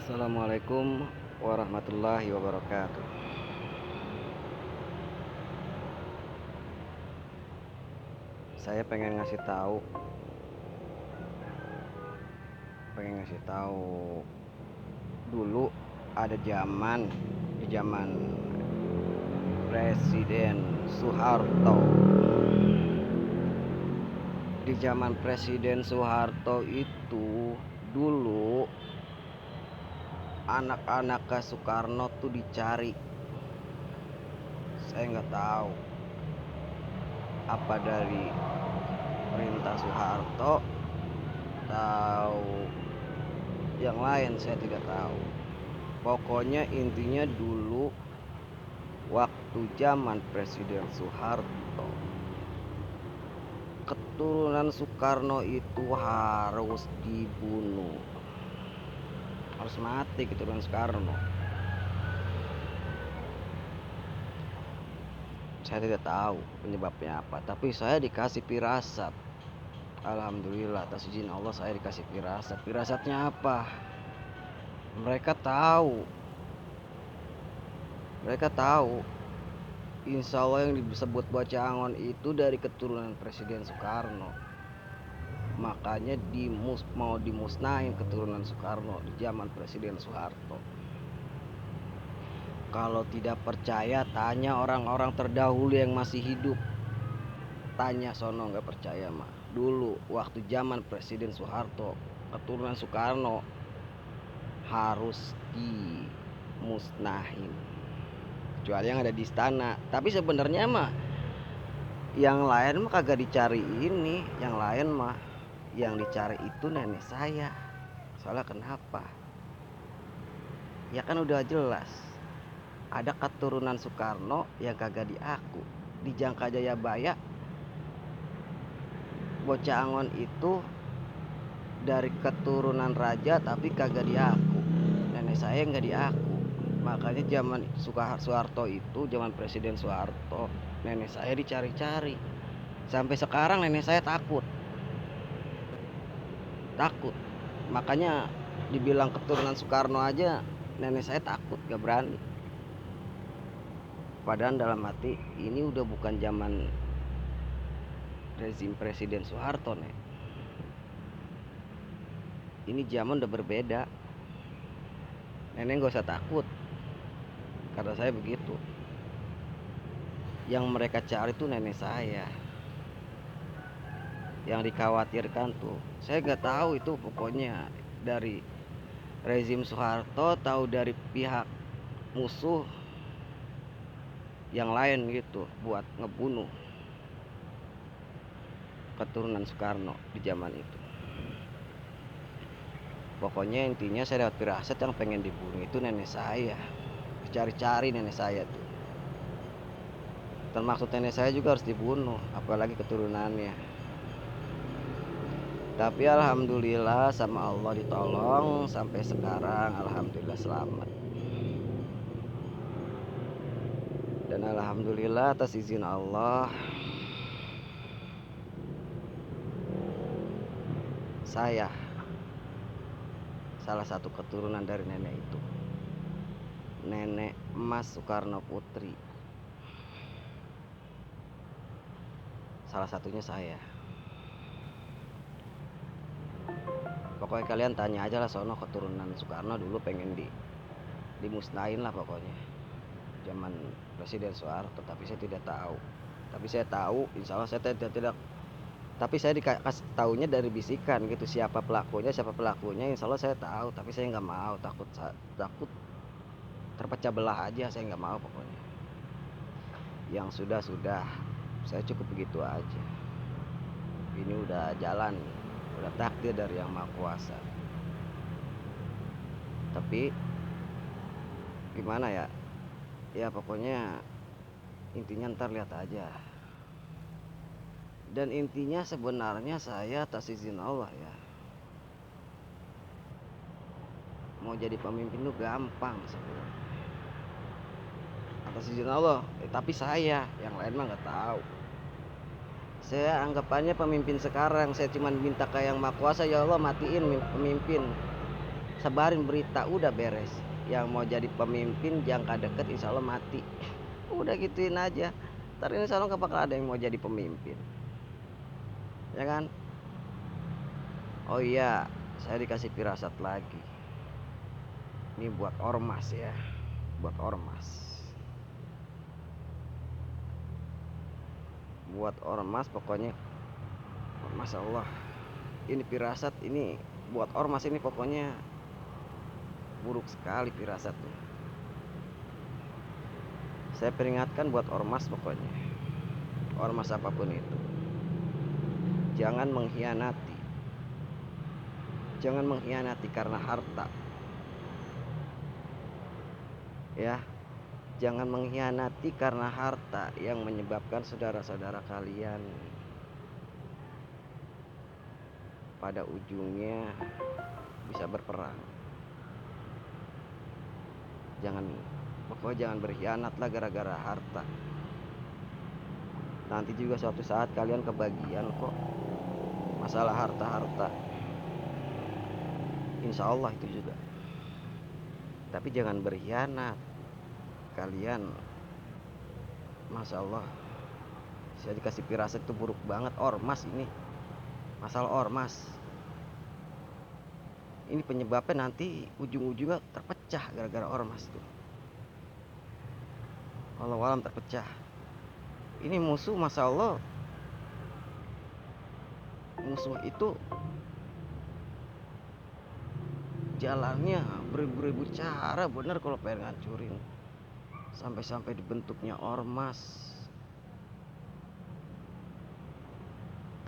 Assalamualaikum warahmatullahi wabarakatuh. Saya pengen ngasih tahu dulu ada di zaman Presiden Soeharto. Di zaman Presiden Soeharto itu dulu anak-anak ke Soekarno tuh dicari. Saya nggak tahu apa dari perintah Soeharto atau yang lain, saya tidak tahu. Pokoknya intinya dulu waktu zaman Presiden Soeharto, keturunan Soekarno itu harus dibunuh, harus mati keturunan Soekarno. Saya tidak tahu penyebabnya apa, tapi saya dikasih firasat. Alhamdulillah, atas izin Allah saya dikasih firasat. Firasatnya apa? Mereka tahu mereka tahu insya Allah yang disebut Bocangon itu dari keturunan Presiden Soekarno. Makanya mau dimusnahin keturunan Soekarno di zaman Presiden Soeharto. Kalau tidak percaya, tanya orang-orang terdahulu yang masih hidup. Tanya sono, nggak percaya mah. Dulu waktu zaman Presiden Soeharto, keturunan Soekarno harus dimusnahin, kecuali yang ada di istana. Tapi sebenarnya mah yang lain mah kagak dicari ini. Yang lain mah yang dicari itu nenek saya. Soalnya kenapa? Ya kan udah jelas ada keturunan Soekarno yang kagak diaku. Di Jangka Jayabaya, Bocangon itu dari keturunan raja tapi kagak diaku. Nenek saya nggak diaku. Makanya zaman Soeharto itu, zaman Presiden Soeharto, nenek saya dicari-cari. Sampai sekarang nenek saya takut. Makanya dibilang keturunan Soekarno aja nenek saya takut, gak berani. Padahal dalam hati ini udah bukan zaman rezim Presiden Soeharto nih. Ini zaman udah berbeda. Nenek gak usah takut, kata saya begitu. Yang mereka cari tuh nenek saya. Yang dikhawatirkan tuh, saya nggak tahu itu pokoknya dari rezim Soeharto, tahu dari pihak musuh yang lain gitu buat ngebunuh keturunan Soekarno di zaman itu. Pokoknya intinya saya dapat firasat yang pengen dibunuh itu nenek saya. Dicari-cari nenek saya tuh. Termaksud nenek saya juga harus dibunuh, apalagi keturunannya. Tapi alhamdulillah sama Allah ditolong sampai sekarang, alhamdulillah selamat. Dan alhamdulillah atas izin Allah saya salah satu keturunan dari nenek itu. Nenek Mas Soekarno Putri. Salah satunya saya. Pokoknya kalian tanya aja lah sono keturunan Soekarno dulu pengen dimusnahin lah pokoknya. Zaman Presiden Soeharto, tapi saya tidak tahu. Tapi saya tahu, insya Allah saya tidak. Tapi saya dikasih tahunya dari bisikan gitu, siapa pelakunya. Insya Allah saya tahu, tapi saya nggak mau, takut terpecah belah aja, saya nggak mau pokoknya. Yang sudah, saya cukup begitu aja. Ini udah jalan, udah takdir dari Yang Maha Kuasa. Tapi gimana ya? Ya pokoknya intinya ntar lihat aja. Dan intinya sebenarnya saya atas izin Allah ya, mau jadi pemimpin tuh gampang sebenarnya atas izin Allah. Tapi saya, yang lain mah nggak tahu. Saya anggapannya pemimpin sekarang, saya cuma minta ke Yang Maha Kuasa, ya Allah matiin pemimpin sebarin berita udah beres. Yang mau jadi pemimpin jangka deket insya Allah mati. Udah gituin aja. Ntar ini insya Allah gak bakal ada yang mau jadi pemimpin, ya kan? Oh iya, saya dikasih firasat lagi. Ini buat ormas ya, buat ormas. Buat ormas pokoknya. Masya Allah, ini firasat ini buat ormas ini pokoknya buruk sekali firasatnya. Saya peringatkan buat ormas pokoknya. Ormas apapun itu, jangan mengkhianati. Jangan mengkhianati karena harta. Ya, jangan mengkhianati karena harta yang menyebabkan saudara-saudara kalian pada ujungnya bisa berperang. Pokoknya jangan berkhianat lah gara-gara harta. Nanti juga suatu saat kalian kebagian kok masalah harta-harta. Insya Allah itu juga. Tapi jangan berkhianat. Kalian, Masya Allah, saya dikasih firasat itu buruk banget. Ormas ini, masalah ormas ini penyebabnya nanti ujung-ujungnya terpecah gara-gara ormas tuh. Kalau alam terpecah. Ini musuh, Masya Allah, musuh itu jalannya beribu-ribu cara bener kalau pengen ngancurin. Sampai-sampai dibentuknya ormas.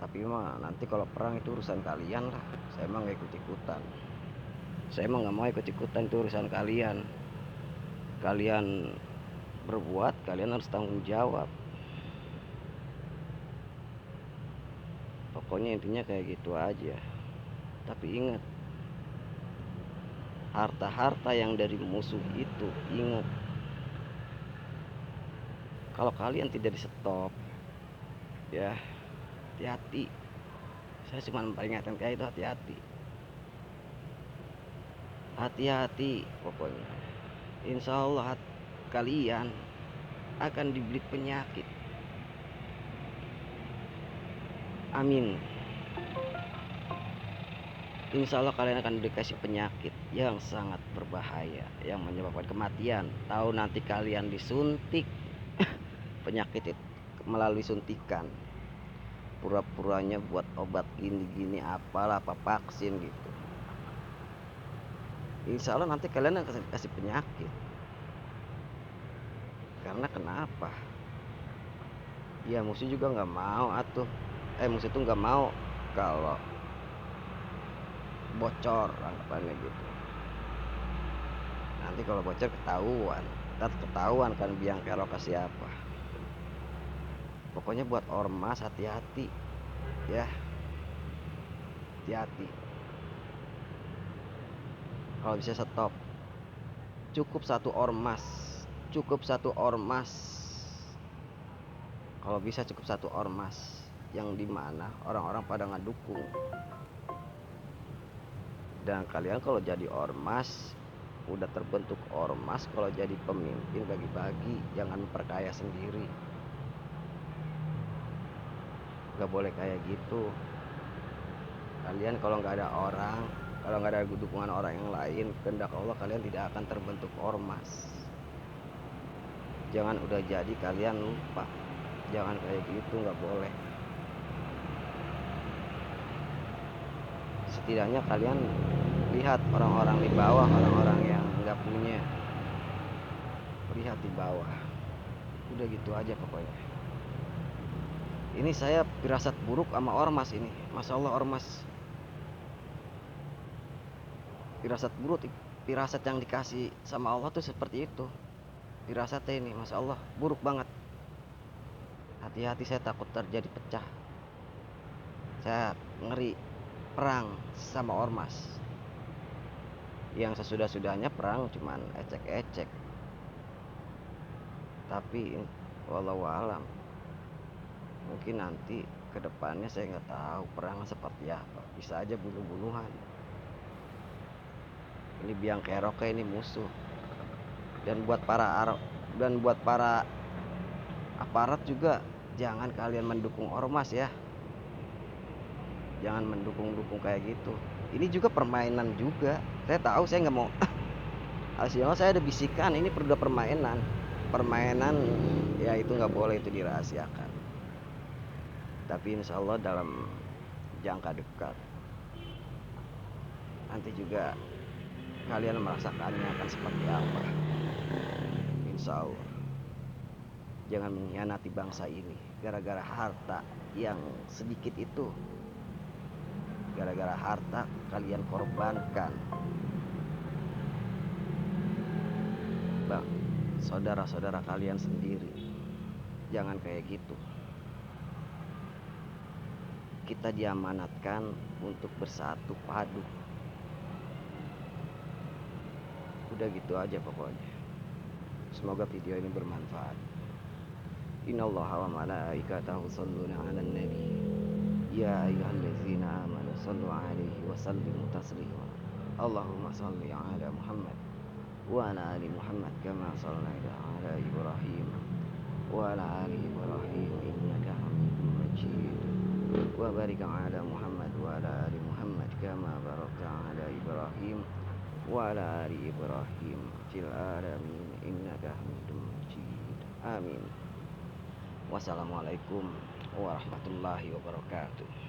Tapi mah nanti kalau perang itu urusan kalian lah. Saya emang gak ikut-ikutan. Saya emang gak mau ikut-ikutan, itu urusan kalian. Kalian berbuat, kalian harus tanggung jawab. Pokoknya intinya kayak gitu aja. Tapi ingat, harta-harta yang dari musuh itu, ingat, kalau kalian tidak di stop, ya hati-hati. Saya cuma memperingatkan kayak itu, hati-hati. Hati-hati pokoknya. Insya Allah kalian akan dibeli penyakit. Amin. Insya Allah kalian akan dikasih penyakit yang sangat berbahaya, yang menyebabkan kematian. Tahu nanti kalian disuntik penyakit itu melalui suntikan. Pura-puranya buat obat gini-gini apalah, apa vaksin gitu. Insya Allah nanti kalian akan kasih penyakit. Karena kenapa? Ya musuh juga nggak mau atuh. Musuh tuh nggak mau kalau bocor, anggapannya gitu. Nanti kalau bocor ketahuan kan biang kerok ke siapa. Pokoknya buat ormas hati-hati ya, hati-hati. Kalau bisa stop, cukup satu ormas. Kalau bisa cukup satu ormas yang dimana orang-orang pada ngedukung. Dan kalian kalau jadi ormas, udah terbentuk ormas, kalau jadi pemimpin bagi-bagi, jangan memperkaya sendiri. Gak boleh kayak gitu. Kalian kalau nggak ada orang, kalau nggak ada dukungan orang yang lain, kehendak Allah kalian tidak akan terbentuk ormas. Jangan udah jadi kalian lupa. Jangan kayak gitu, nggak boleh. Setidaknya kalian lihat orang-orang di bawah, orang-orang yang nggak punya, lihat di bawah. Udah gitu aja pokoknya. Ini saya firasat buruk sama ormas ini. Masya Allah ormas. Firasat buruk, firasat yang dikasih sama Allah tuh seperti itu. Firasatnya ini Masya Allah buruk banget. Hati-hati, saya takut terjadi pecah. Saya ngeri perang sama ormas. Yang sesudah-sudahnya perang cuman ecek-ecek. Tapi wallahu alam, mungkin nanti kedepannya saya nggak tahu perang seperti apa. Bisa aja bunuh-bunuhan. Ini biang keroknya ini musuh. Dan buat para aparat juga, jangan kalian mendukung ormas ya. Jangan mendukung-dukung kayak gitu. Ini juga permainan juga. Saya tahu, saya nggak mau. Hasilnya saya ada bisikan, ini perlu permainan. Permainan ya itu nggak boleh itu dirahasiakan. Tapi insya Allah dalam jangka dekat nanti juga kalian merasakannya akan seperti apa. Insya Allah. Jangan mengkhianati bangsa ini gara-gara harta yang sedikit itu. Gara-gara harta kalian korbankan bang, saudara-saudara kalian sendiri. Jangan kayak gitu. Kita diamanatkan untuk bersatu padu. Udah gitu aja pokoknya. Semoga video ini bermanfaat. Innallaha wa malaikatahu yusholluna 'alan nabi. Ya ayyuhallazina amanu shallu 'alaihi wa sallimu taslima. Allahumma shalli 'ala Muhammad wa ala ali Muhammad kama shallaita 'ala Ibrahim wa ala ali Ibrahim innaka Hamidum Majid. Wa barik 'ala Muhammad wa ala ali Muhammad kama barakta 'ala Ibrahim wa ala ali Ibrahim fil alamin innaka Hamidum Majid. Amin. Wassalamualaikum warahmatullahi wabarakatuh.